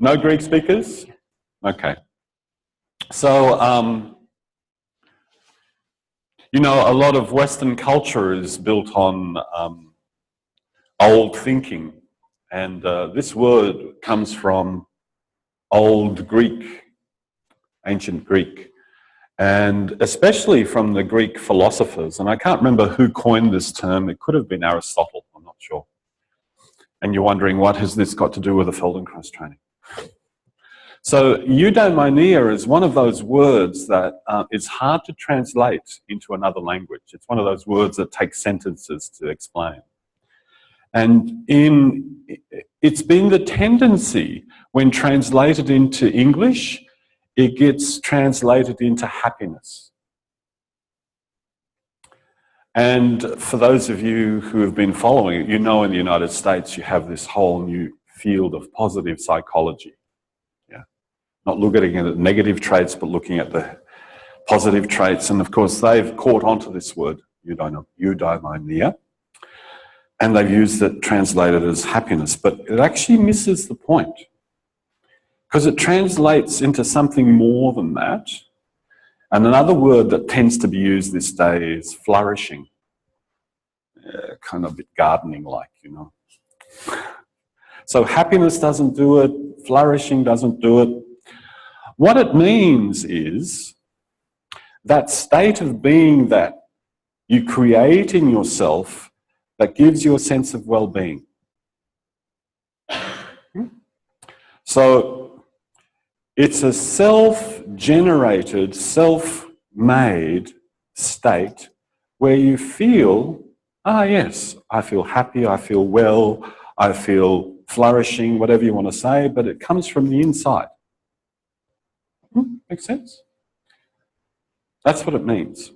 No Greek speakers? Okay. So, you know, a lot of Western culture is built on old thinking. And this word comes from Old Greek, ancient Greek, and especially from the Greek philosophers. And I can't remember who coined this term. It could have been Aristotle, I'm not sure. And you're wondering, what has this got to do with the Feldenkrais training? So eudaimonia is one of those words that is hard to translate into another language. It's one of those words that takes sentences to explain. And it's been the tendency, when translated into English, it gets translated into happiness. And for those of you who have been following it, you know in the United States you have this whole new field of positive psychology. Yeah, not looking at the negative traits, but looking at the positive traits. And of course, they've caught onto this word, eudaimonia, and they've used it translated as happiness. But it actually misses the point, because it translates into something more than that. And another word that tends to be used this day is flourishing. Kind of a bit gardening-like, you know. So happiness doesn't do it, flourishing doesn't do it. What it means is that state of being that you create in yourself that gives you a sense of well-being. So it's a self-generated, self-made state where you feel, yes, I feel happy, I feel well, I feel flourishing, whatever you want to say, but it comes from the inside. Makes sense? That's what it means.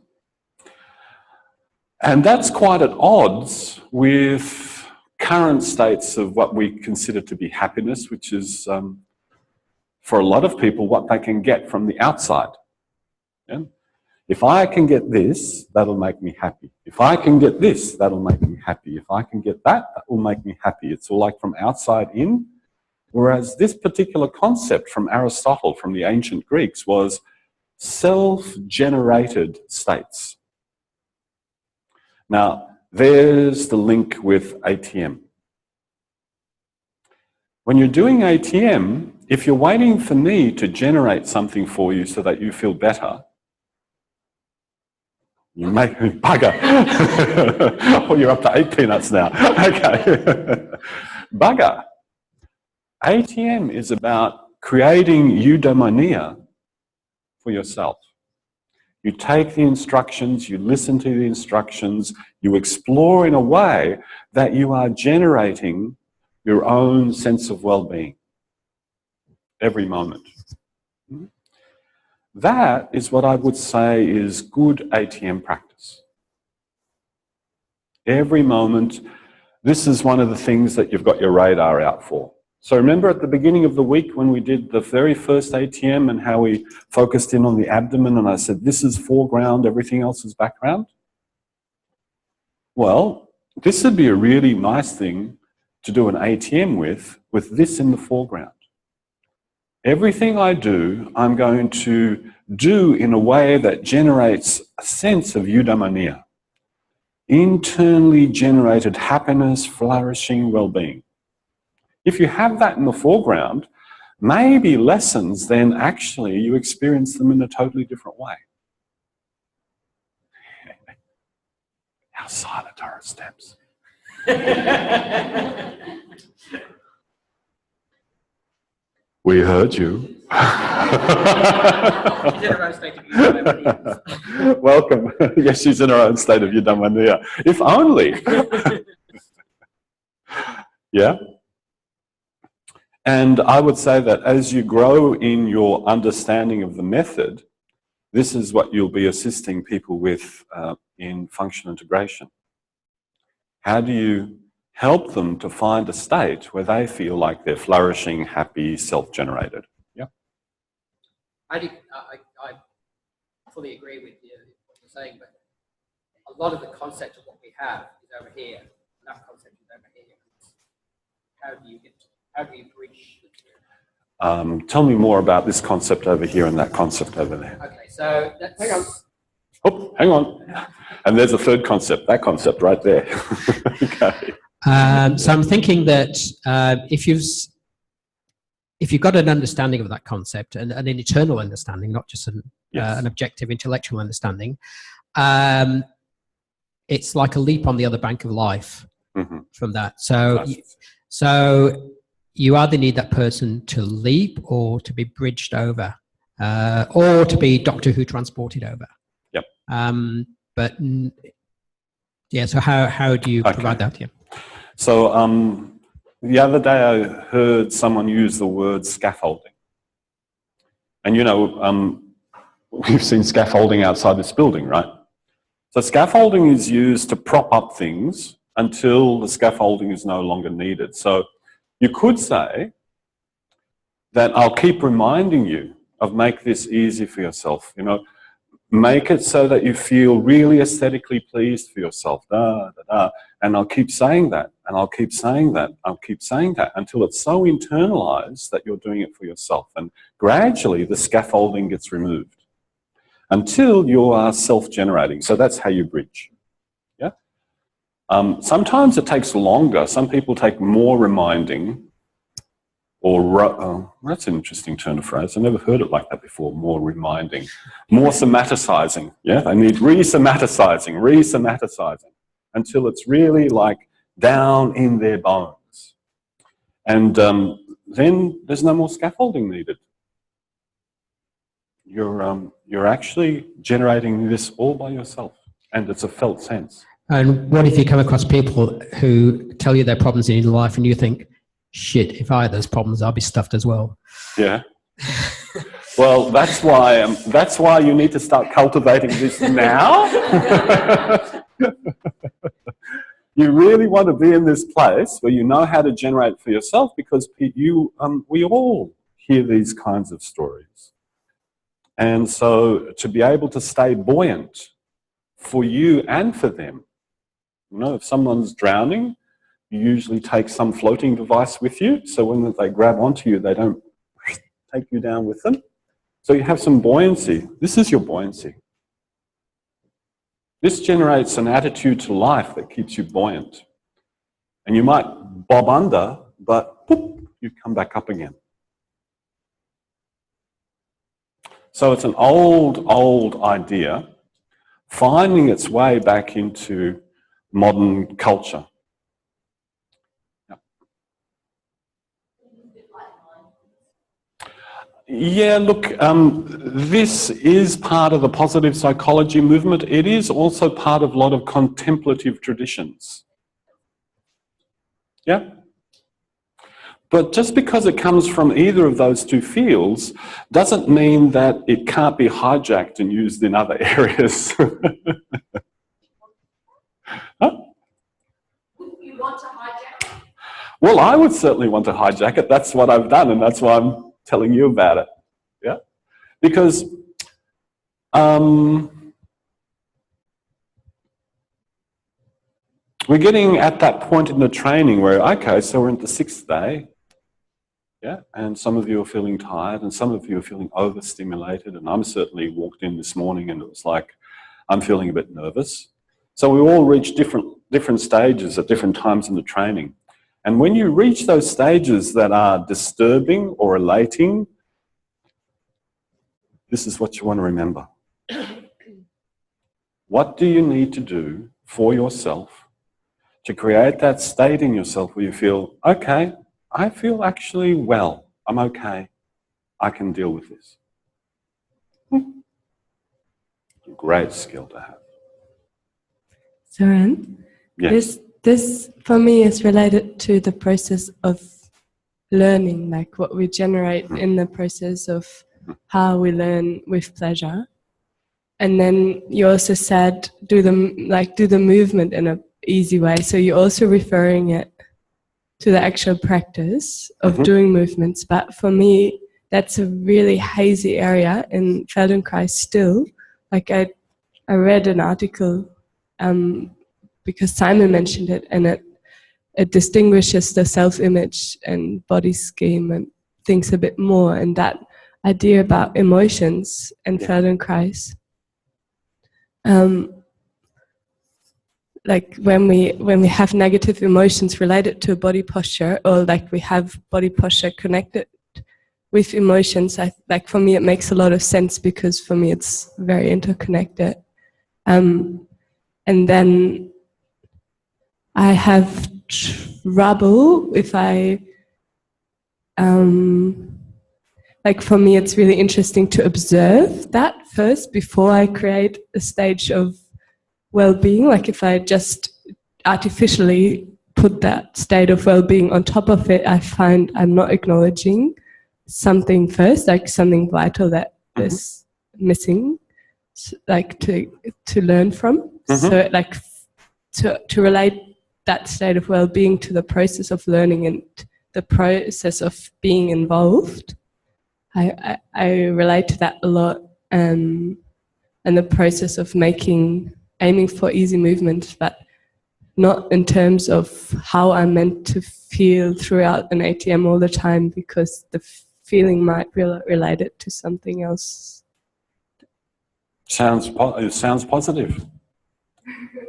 And that's quite at odds with current states of what we consider to be happiness, which is, for a lot of people, what they can get from the outside. Yeah? If I can get this, that'll make me happy. If I can get this, that'll make me happy. If I can get that, that will make me happy. It's all like from outside in. Whereas this particular concept from Aristotle, from the ancient Greeks, was self-generated states. Now, there's the link with ATM. When you're doing ATM, if you're waiting for me to generate something for you so that you feel better, you make me bugger. Oh, you're up to 8 peanuts now. Okay. Bugger. ATM is about creating eudaimonia for yourself. You take the instructions, you listen to the instructions, you explore in a way that you are generating your own sense of well-being every moment. That is what I would say is good ATM practice. Every moment, this is one of the things that you've got your radar out for. So remember at the beginning of the week when we did the very first ATM and how we focused in on the abdomen and I said, this is foreground, everything else is background? Well, this would be a really nice thing to do an ATM with this in the foreground. Everything I do, I'm going to do in a way that generates a sense of eudaimonia, internally generated happiness, flourishing, well-being. If you have that in the foreground, maybe lessons, then actually you experience them in a totally different way. How silent are our steps? We heard you. She's in her own state of eudaimonia. Welcome. Yes, she's in her own state of eudaimonia. If only. Yeah? And I would say that as you grow in your understanding of the method, this is what you'll be assisting people with in functional integration. How do you help them to find a state where they feel like they're flourishing, happy, self-generated? Yeah. I fully agree with you, what you're saying, but a lot of the concept of what we have is over here, and that concept is over here. How do you bridge the two? Tell me more about this concept over here and that concept over there. Okay, so that's... Hang on. Oh, hang on. And there's a third concept, that concept right there. Okay. So I'm thinking that if you've got an understanding of that concept and an internal understanding, not just an objective intellectual understanding, it's like a leap on the other bank of life from that. So you either need that person to leap or to be bridged over, or to be Doctor Who transported over. Yep. But yeah, so how do you provide that? Yeah. So the other day I heard someone use the word scaffolding. And you know, we've seen scaffolding outside this building, right? So scaffolding is used to prop up things until the scaffolding is no longer needed. So you could say that I'll keep reminding you of make this easy for yourself, you know, make it so that you feel really aesthetically pleased for yourself, and I'll keep saying that, and I'll keep saying that, I'll keep saying that until it's so internalized that you're doing it for yourself. And gradually the scaffolding gets removed until you are self-generating. So that's how you bridge. Yeah. Sometimes it takes longer. Some people take more reminding, or that's an interesting turn of phrase. I've never heard it like that before. More reminding, more somaticizing. Yeah, they need re-somaticizing until it's really like down in their bones, and then there's no more scaffolding needed. You're actually generating this all by yourself, and it's a felt sense. And what if you come across people who tell you their problems in your life, and you think, shit, if I had those problems, I'd be stuffed as well. Yeah. Well, that's why you need to start cultivating this now. You really want to be in this place where you know how to generate for yourself, because we all hear these kinds of stories. And so to be able to stay buoyant for you and for them, you know, if someone's drowning, you usually take some floating device with you, so when they grab onto you, they don't take you down with them. So you have some buoyancy. This is your buoyancy. This generates an attitude to life that keeps you buoyant. And you might bob under, but boop, you come back up again. So it's an old idea finding its way back into modern culture. Yeah, look, this is part of the positive psychology movement. It is also part of a lot of contemplative traditions. Yeah? But just because it comes from either of those two fields doesn't mean that it can't be hijacked and used in other areas. Huh? You want to hijack it? Well, I would certainly want to hijack it. That's what I've done, and that's why I'm telling you about it. Yeah? Because we're getting at that point in the training where, okay, so we're in the 6th day, yeah, and some of you are feeling tired and some of you are feeling overstimulated, and I'm certainly walked in this morning and it was like, I'm feeling a bit nervous. So we all reach different stages at different times in the training. And when you reach those stages that are disturbing or elating, this is what you want to remember. What do you need to do for yourself to create that state in yourself where you feel, okay, I feel actually well, I'm okay, I can deal with this. Great skill to have. Søren, Yes. this for me is related to the process of learning, like what we generate in the process of how we learn with pleasure. And then you also said do the movement in an easy way. So you're also referring it to the actual practice of doing movements. But for me, that's a really hazy area in Feldenkrais still. Like I read an article because Simon mentioned it, and it distinguishes the self-image and body scheme and things a bit more, and that idea about emotions and Feldenkrais. Like when we have negative emotions related to body posture, or like we have body posture connected with emotions, like for me it makes a lot of sense, because for me it's very interconnected. And then I have trouble if I like, for me it's really interesting to observe that first before I create a stage of well-being. Like if I just artificially put that state of well-being on top of it, I find I'm not acknowledging something first, like something vital that is missing, like to learn from. So like to relate that state of well-being to the process of learning and the process of being involved, I relate to that a lot, and the process of aiming for easy movement, but not in terms of how I'm meant to feel throughout an ATM all the time, because the feeling might be related to something else. Sounds positive.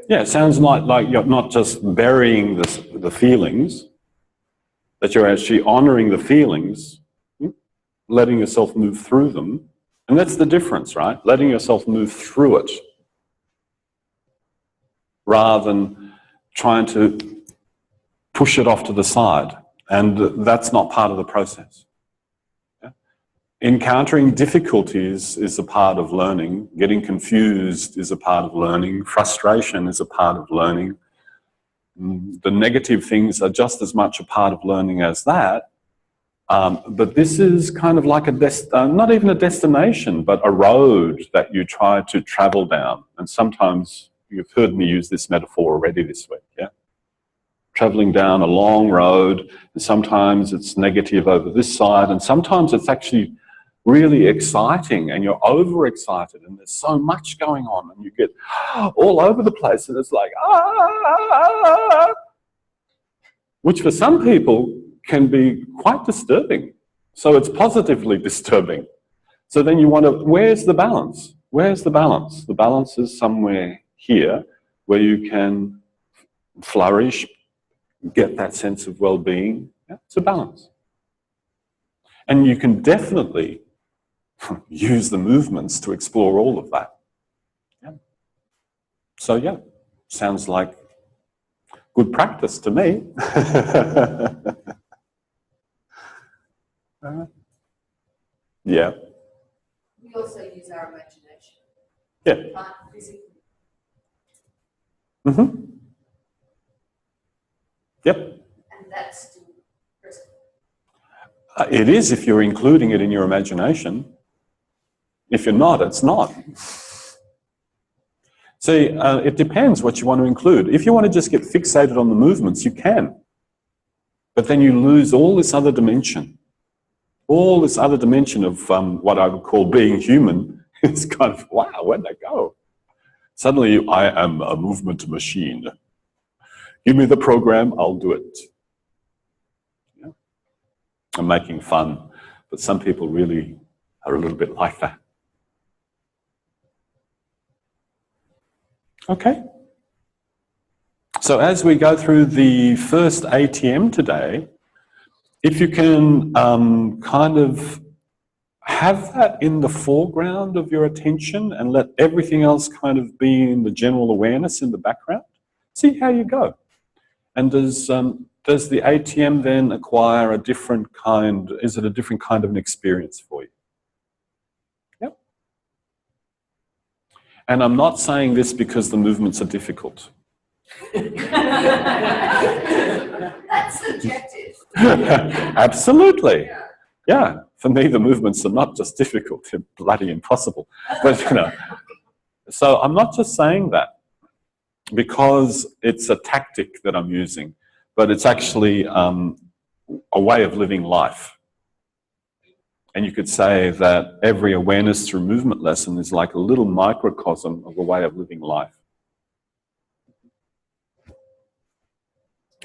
Yeah, it sounds like you're not just burying the feelings, that you're actually honouring the feelings, letting yourself move through them. And that's the difference, right? Letting yourself move through it, rather than trying to push it off to the side. And that's not part of the process. Yeah? Encountering difficulties is a part of learning. Getting confused is a part of learning. Frustration is a part of learning. The negative things are just as much a part of learning as that. But this is kind of like not even a destination, but a road that you try to travel down. And sometimes, you've heard me use this metaphor already this week, yeah? Traveling down a long road, and sometimes it's negative over this side, and sometimes it's actually really exciting, and you're overexcited, and there's so much going on, and you get all over the place, and it's like, which for some people can be quite disturbing. So it's positively disturbing. So then you wonder, where's the balance? Where's the balance? The balance is somewhere here where you can flourish, get that sense of well-being. Yeah, it's a balance. And you can definitely use the movements to explore all of that. Yeah. So yeah, sounds like good practice to me. Yeah. We also use our imagination. Yeah. Not physically. Mm-hmm. Yep. And that's still present. It is if you're including it in your imagination. If you're not, it's not. See, it depends what you want to include. If you want to just get fixated on the movements, you can. But then you lose all this other dimension. All this other dimension of what I would call being human. It's kind of, wow, where'd that go? Suddenly, I am a movement machine. Give me the program, I'll do it. Yeah. I'm making fun, but some people really are a little bit like that. Okay. So as we go through the first ATM today, if you can kind of have that in the foreground of your attention and let everything else kind of be in the general awareness in the background, see how you go. And does the ATM then acquire a different kind, is it a different kind of an experience for you? Yep. And I'm not saying this because the movements are difficult. That's subjective. Absolutely. Yeah. For me, the movements are not just difficult, they're bloody impossible. But, you know, so I'm not just saying that because it's a tactic that I'm using, but it's actually a way of living life. And you could say that every awareness through movement lesson is like a little microcosm of a way of living life.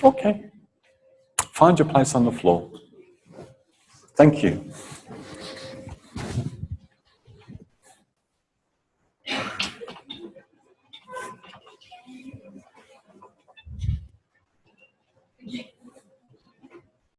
Okay. Find your place on the floor. Thank you.